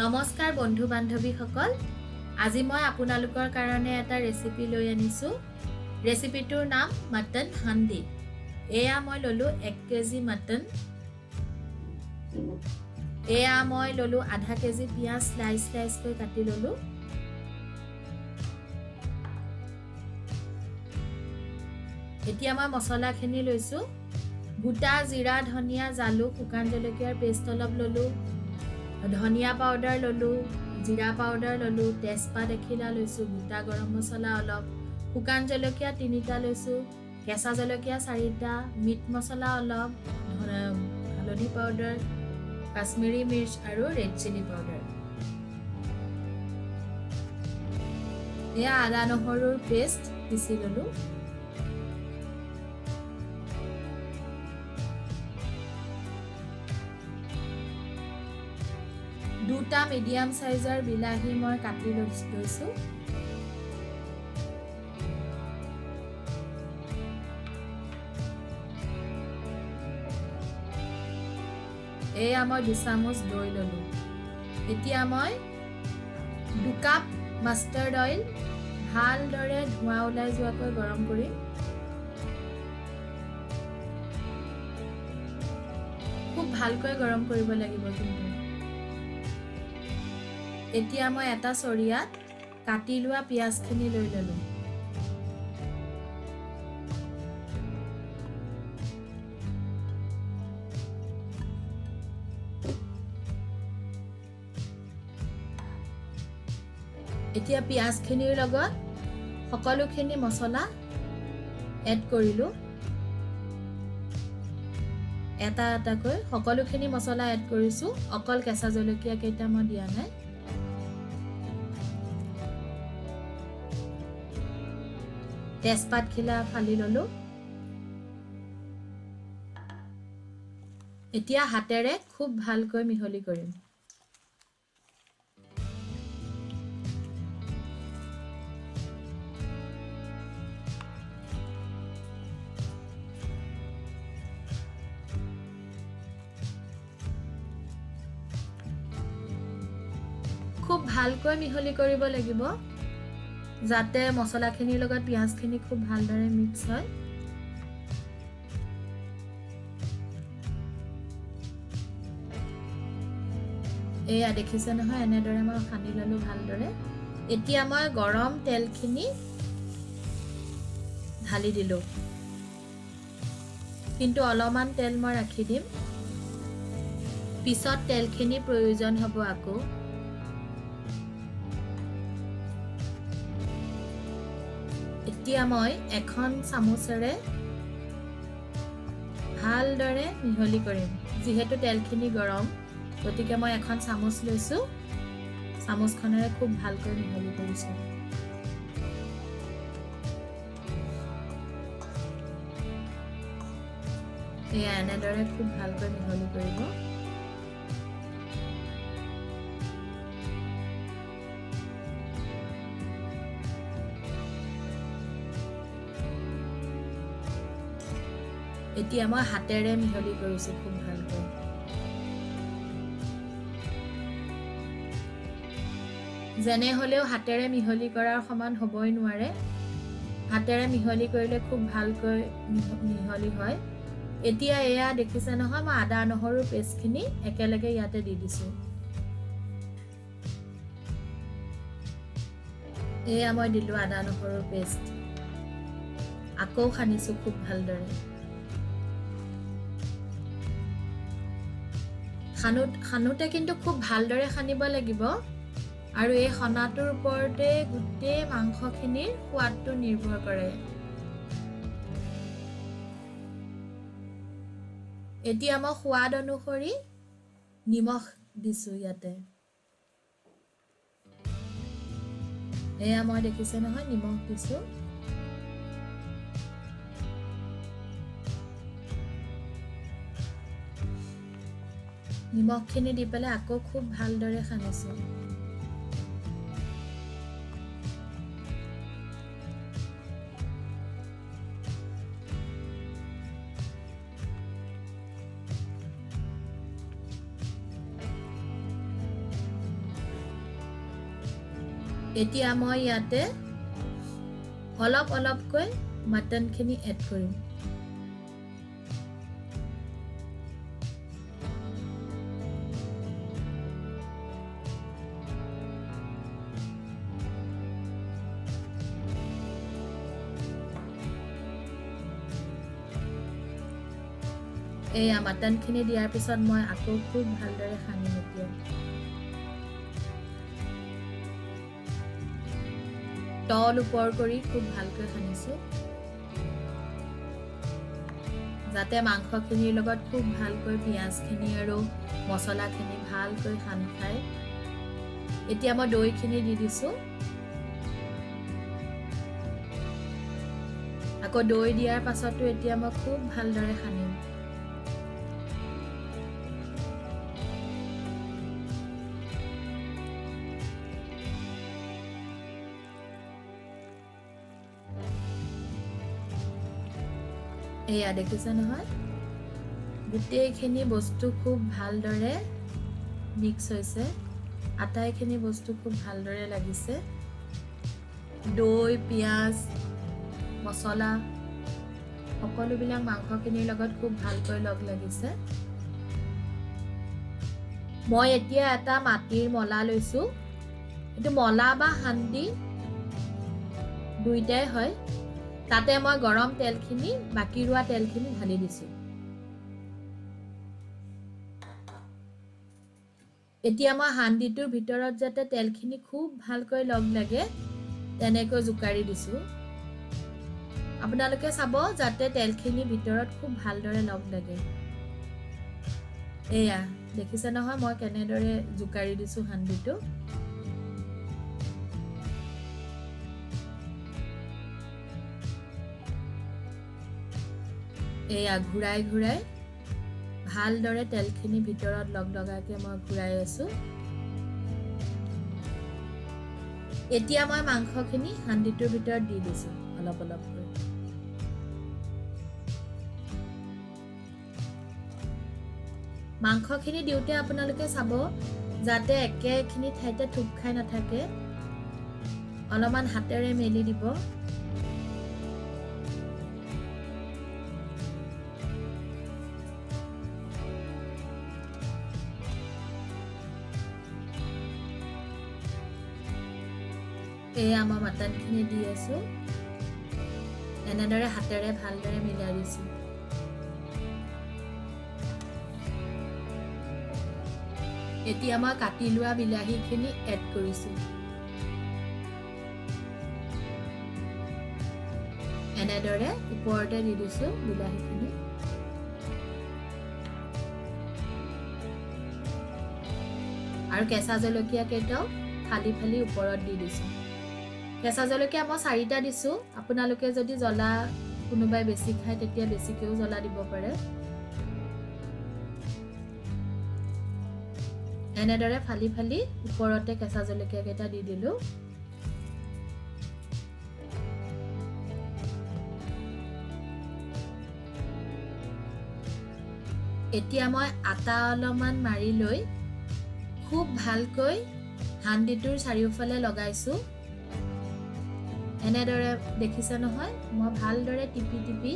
নমস্কাৰ বন্ধু বান্ধৱীসকল, আজি মই আপোনালোকৰ কাৰণে এটা ৰেচিপি লৈ আনিছোঁ। ৰেচিপিটোৰ নাম মটন হাণ্ডি। এয়া মই ল'লোঁ 1 কেজি মটন। এয়া মই ল'লোঁ আধা কেজি পিঁয়াজ স্লাইচকৈ কাটি ল'লোঁ। এতিয়া মই মছলাখিনি লৈছোঁ। গোটা জিৰা, ধনিয়া, জালুক, শুকান জলকীয়াৰ পেষ্ট অলপ ল'লোঁ। ধনিয়া পাউডাৰ ল'লোঁ, জিৰা পাউডাৰ ল'লোঁ, তেজপাত এখিলা লৈছোঁ, গোটা গৰম মছলা অলপ, শুকান জলকীয়া 3টা লৈছোঁ, কেঁচা জলকীয়া 4টা, মিট মছলা অলপ, হালধি পাউডাৰ, কাশ্মীৰী মিৰ্চ আৰু ৰেড চিলি পাউডাৰ। এয়া আদা নহৰুৰ পেষ্ট পিচি ল'লোঁ। দুটা মিডিয়াম সাইজৰ বিলাহী মই কাটি লৈছোঁ। এয়া মই 2 চামুচ দৈ ল'লোঁ। এতিয়া মই 2 কাপ মাষ্টাৰ্ড অইল ভালদৰে ধোঁৱা ওলাই যোৱাকৈ গৰম কৰিম। খুব ভালকৈ গৰম কৰিব লাগিব কিন্তু। এতিয়া মই এটা চৰিয়াত কাটি লোৱা পিঁয়াজখিনি লৈ ল'লোঁ। এতিয়া পিঁয়াজখিনিৰ লগত সকলোখিনি মছলা এড কৰিলোঁ। এটা এটাকৈ সকলোখিনি মছলা এড কৰিছোঁ, অকল কেঁচা জলকীয়া কেইটা মই দিয়া নাই। তেজপাত খিলা ফালি ল'লোঁ। এতিয়া হাতেৰে খুব ভালকৈ মিহলি কৰিম। খুব ভালকৈ মিহলি কৰিব লাগিব যাতে মছলাখিনিৰ লগত পিঁয়াজখিনি খুব ভালদৰে মিক্স হয়। এয়া দেখিছে নহয়, এনেদৰে মই সানি ল'লোঁ ভালদৰে। এতিয়া মই গৰম তেলখিনি ঢালি দিলোঁ, কিন্তু অলপমান তেল মই ৰাখি দিম, পিছত তেলখিনি প্ৰয়োজন হ'ব আকৌ। এতিয়া মই এখন চামুচেৰে ভালদৰে মিহলি কৰিম। যিহেতু তেলখিনি গৰম, গতিকে মই এখন চামুচ লৈছোঁ, চামুচখনেৰে খুব ভালকৈ মিহলি কৰিছোঁ। এয়া এনেদৰে খুব ভালকৈ মিহলি কৰিব। এতিয়া মই হাতেৰে মিহলি কৰিছোঁ খুব ভালকৈ। যেনে হ'লেও হাতেৰে মিহলি কৰাৰ সমান হ'বই নোৱাৰে। হাতেৰে মিহলি কৰিলে খুব ভালকৈ মিহলি হয়। এতিয়া এয়া দেখিছে নহয়, মই আদা নহৰুৰ পেষ্টখিনি একেলগে ইয়াতে দি দিছোঁ। এয়া মই দিলোঁ আদা নহৰুৰ পেষ্ট, আকৌ সানিছোঁ খুব ভালদৰে। সানোতে কিন্তু খুব ভালদৰে সানিব লাগিব, আৰু এই সনাটোৰ ওপৰতে গোটেই মাংসখিনিৰ সোৱাদটো নিৰ্ভৰ কৰে। এতিয়া মই সোৱাদ অনুসৰি নিমখ দিছোঁ ইয়াতে। এয়া মই দেখিছে নহয়, নিমখ দিছোঁ। নিমখখিনি দি পেলাই আকৌ খুব ভালদৰে সানিছোঁ। এতিয়া মই ইয়াতে অলপ অলপকৈ মাটনখিনি এড কৰিম। এয়া মাটনখিনি দিয়াৰ পিছত মই আকৌ খুব ভালদৰে সানিম এতিয়া। তল ওপৰ কৰি খুব ভালকৈ সানিছোঁ, যাতে মাংসখিনিৰ লগত খুব ভালকৈ পিঁয়াজখিনি আৰু মছলাখিনি ভালকৈ সান খায়। এতিয়া মই দৈখিনি দি দিছোঁ। আকৌ দৈ দিয়াৰ পাছতো এতিয়া মই খুব ভালদৰে সানিম। এয়া দেখিছে নহয়, গোটেইখিনি বস্তু খুব ভালদৰে মিক্স হৈছে, আটাইখিনি বস্তু খুব ভালদৰে লাগিছে। দৈ, পিঁয়াজ, মছলা সকলোবিলাক মাংসখিনিৰ লগত খুব ভালকৈ লগ লাগিছে। মই এতিয়া এটা মাটিৰ মলা লৈছোঁ। এইটো মলা বা হাণ্ডি দুইটাই হয়। তাতে মই গৰম তেলখিনি, বাকি ৰোৱা তেলখিনি ঢালি দিছোঁ। এতিয়া মই হাণ্ডিটোৰ ভিতৰত যাতে তেলখিনি খুব ভালকৈ লগ লাগে তেনেকৈ জোকাৰি দিছোঁ। আপোনালোকে চাব যাতে তেলখিনি ভিতৰত খুব ভালদৰে লগ লাগে। এয়া দেখিছে নহয় মই কেনেদৰে জোকাৰি দিছোঁ হাণ্ডিটো। এয়া ঘূৰাই ঘূৰাই ভালদৰে তেলখিনি ভিতৰত লগ লগাকৈ মই ঘূৰাই আছোঁ। এতিয়া মই মাংসখিনি হাণ্ডিটোৰ ভিতৰত দি দিছোঁ অলপ অলপকৈ। মাংসখিনি দিওঁতে আপোনালোকে চাব যাতে একেখিনি ঠাইতে থুপ খাই নাথাকে, অলপমান হাতেৰে মেলি দিব। এয়া মই মাটনখিনি দি আছোঁ, এনেদৰে হাতেৰে ভালদৰে মিলাই দিছোঁ। এতিয়া মই কাটি লোৱা বিলাহীখিনি এড কৰিছোঁ। এনেদৰে ওপৰতে দি দিছোঁ বিলাহীখিনি। আৰু কেঁচা জলকীয়া কেইটাও ফালি ফালি ওপৰত দি দিছোঁ। কেঁচা জলকীয়া মই 4টা দিছোঁ। আপোনালোকে যদি জ্বলা কোনোবাই বেছি খায় তেতিয়া বেছিকৈও জ্বলা দিব পাৰে। এনেদৰে ফালি ফালি ওপৰতে কেঁচা জলকীয়া কেইটা দি দিলোঁ। এতিয়া মই আটা অলপমান মাৰি লৈ খুব ভালকৈ হাণ্ডিটোৰ চাৰিওফালে লগাইছোঁ। এনেদৰে দেখিছে নহয়, মই ভালদৰে টিপি টিপি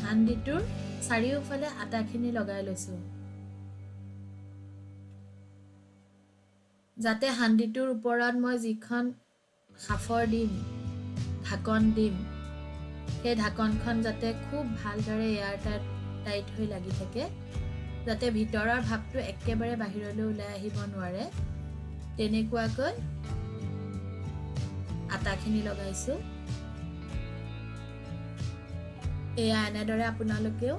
হাণ্ডিটোৰ চাৰিওফালে আটাখিনি লগাই লৈছোঁ, যাতে হাণ্ডিটোৰ ওপৰত মই যিখন সাফৰ দিম, ঢাকন দিম, সেই ঢাকনখন যাতে খুব ভালদৰে এয়াৰ টাইট হৈ লাগি থাকে, যাতে ভিতৰৰ ভাপটো একেবাৰে বাহিৰলৈ ওলাই আহিব নোৱাৰে, তেনেকুৱাকৈ আটাখিনি লগাইছোঁ। এয়া এনেদৰে আপোনালোকেও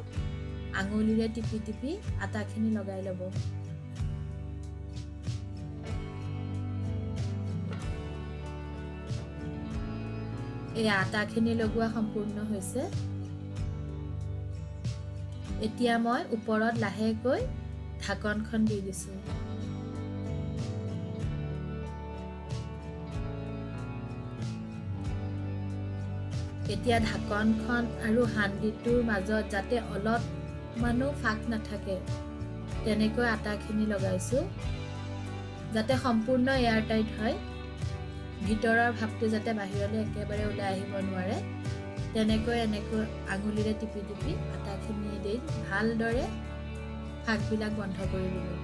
আঙুলিৰে টিপি টিপি আটাখিনি লগাই ল'ব। এই আটাখিনি লগোৱা সম্পূৰ্ণ হৈছে। এতিয়া মই ওপৰত লাহেকৈ ঢাকনখন দি দিছোঁ। এতিয়া ঢাকনখন আৰু হাণ্ডিটোৰ মাজত যাতে অলপমানো ফাঁক নাথাকে তেনেকৈ আটাখিনি লগাইছোঁ, যাতে সম্পূৰ্ণ এয়াৰ টাইট হয়। ভিতৰৰ ভাপটো যাতে বাহিৰলৈ একেবাৰে ওলাই আহিব নোৱাৰে তেনেকৈ এনেকৈ আঙুলিৰে টিপি টিপি আটাখিনি দি ভালদৰে ফাকবিলাক বন্ধ কৰি দিলোঁ।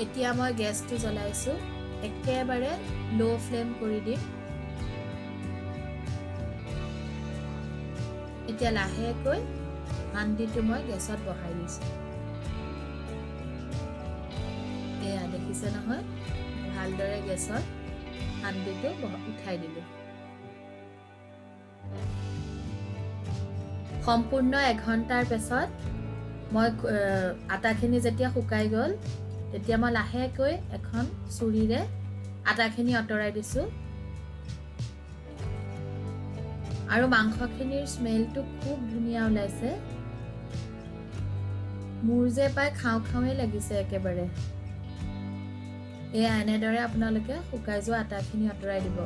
এতিয়া মই গেছটো জ্বলাইছোঁ, একেবাৰে ল' ফ্লেম কৰি দিম। এতিয়া লাহেকৈ হাণ্ডিটো মই গেছত বহাই দিছোঁ। এয়া দেখিছে নহয়, ভালদৰে গেছত হাণ্ডিটো উঠাই দিলোঁ। সম্পূৰ্ণ 1 ঘণ্টাৰ পাছত মই আটাখিনি যেতিয়া শুকাই গ'ল তেতিয়া মই লাহেকৈ এখন চুৰিৰে আটাখিনি আঁতৰাই দিছোঁ। আৰু মাংসখিনিৰ স্মেলটো খুব ধুনীয়া ওলাইছে। মোৰ যে পাই খাওঁ খাওঁই লাগিছে একেবাৰে। এয়া এনেদৰে আপোনালোকে শুকাই যোৱা আটাখিনি আঁতৰাই দিব।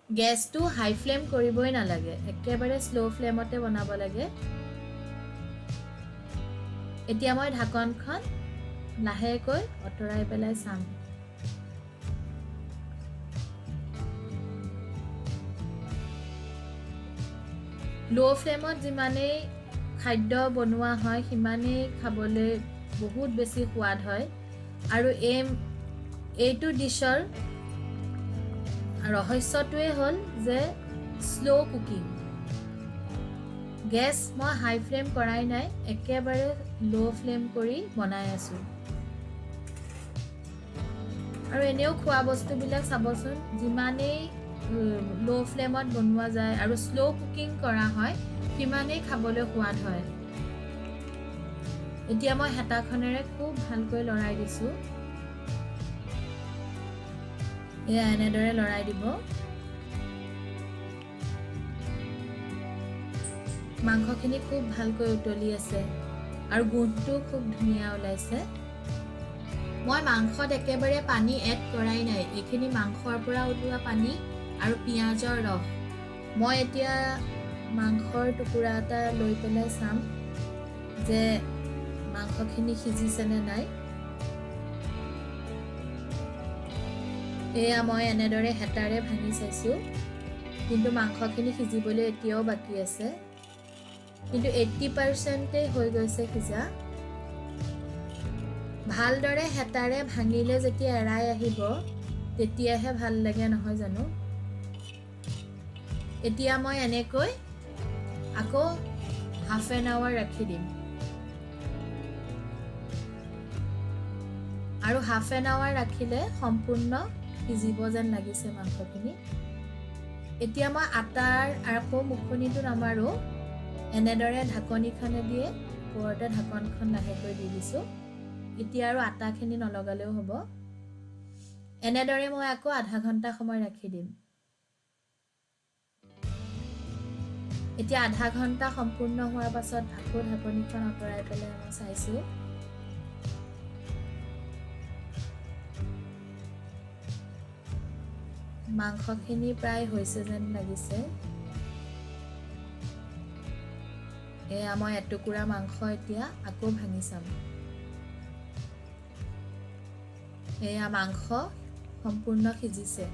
গেছটো হাই ফ্লেম কৰিবই নালাগে, একেবাৰে স্ল' ফ্লেমতে বনাব লাগে। এতিয়া মই ঢাকনখন লাহেকৈ আঁতৰাই পেলাই চাম। ল' ফ্লেমত যিমানেই খাদ্য বনোৱা হয় সিমানেই খাবলৈ বহুত বেছি সোৱাদ হয়। আৰু এইটো ডিছৰ ৰহস্যটোৱে হ'ল যে স্ল' কুকিং। গেছ মই হাই ফ্লেম কৰাই নাই, একেবাৰে ল' ফ্লেম কৰি বনাই আছোঁ। আৰু এনেও খোৱা বস্তুবিলাক চাবচোন, যিমানেই ল' ফ্লেমত বনোৱা যায় আৰু স্ল' কুকিং কৰা হয় সিমানেই খাবলৈ সোৱাদ হয়। এতিয়া মই হেতাখনেৰে খুব ভালকৈ লৰাই দিছোঁ। এয়া এনেদৰে লৰাই দিব। মাংসখিনি খুব ভালকৈ উতলি আছে আৰু গোন্ধটো খুব ধুনীয়া ওলাইছে। মই মাংসত একেবাৰে পানী এড কৰাই নাই, এইখিনি মাংসৰ পৰা ওলোৱা পানী আৰু পিঁয়াজৰ ৰস। মই এতিয়া মাংসৰ টুকুৰা এটা লৈ পেলাই চাম যে মাংসখিনি সিজিছেনে নাই। এয়া মই এনেদৰে হেতাৰে ভাঙি চাইছোঁ, কিন্তু মাংসখিনি সিজিবলৈ এতিয়াও বাকী আছে, কিন্তু 80% হৈ গৈছে সিজা। ভালদৰে হেতাৰে ভাঙিলে যেতিয়া এৰাই আহিব তেতিয়াহে ভাল লাগে, নহয় জানো? এতিয়া মই এনেকৈ আকৌ হাফ এন আৱাৰ ৰাখি দিম। আৰু হাফ এন আৱাৰ ৰাখিলে সম্পূৰ্ণ সিজিব যেন লাগিছে মাংসখিনি। এতিয়া মই আটাৰ আকৌ মুখনিটো নামাৰো, এনেদৰে ঢাকনিখনে দিয়ে ওপৰতে ঢাকনখন লাহেকৈ দি দিছোঁ। এতিয়া আৰু আটাখিনি নলগালেও হ'ব। এনেদৰে মই আকৌ আধা ঘণ্টা সময় ৰাখি দিম। এতিয়া আধা ঘণ্টা সম্পূৰ্ণ হোৱাৰ পাছত আকৌ ঢাকনিখন আঁতৰাই পেলাই মই চাইছোঁ। মাংসখিনি প্ৰায় হৈছে যেন লাগিছে। এয়া মই এটুকুৰা মাংস এতিয়া আকৌ ভাঙি চাম। এয়া মাংস সম্পূৰ্ণ সিজিছে।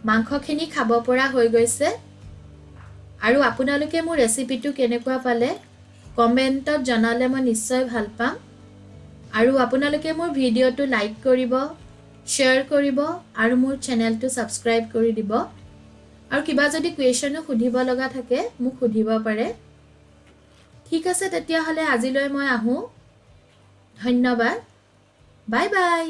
মাংসখিনি খাব পৰা হৈ গৈছে। আৰু আপোনালোকে মোৰ ৰেচিপিটো কেনেকুৱা পালে কমেণ্টত জনালে মই নিশ্চয় ভাল পাম। আৰু আপোনালোকে মোৰ ভিডিঅ'টো লাইক কৰিব, শ্বেয়াৰ কৰিব আৰু মোৰ চেনেলটো ছাবস্ক্ৰাইব কৰি দিব। আৰু কিবা যদি কুৱেশ্যনো সুধিব লগা থাকে মোক সুধিব পাৰে। ঠিক আছে, তেতিয়াহ'লে আজিলৈ মই আহোঁ। ধন্যবাদ। Bye bye.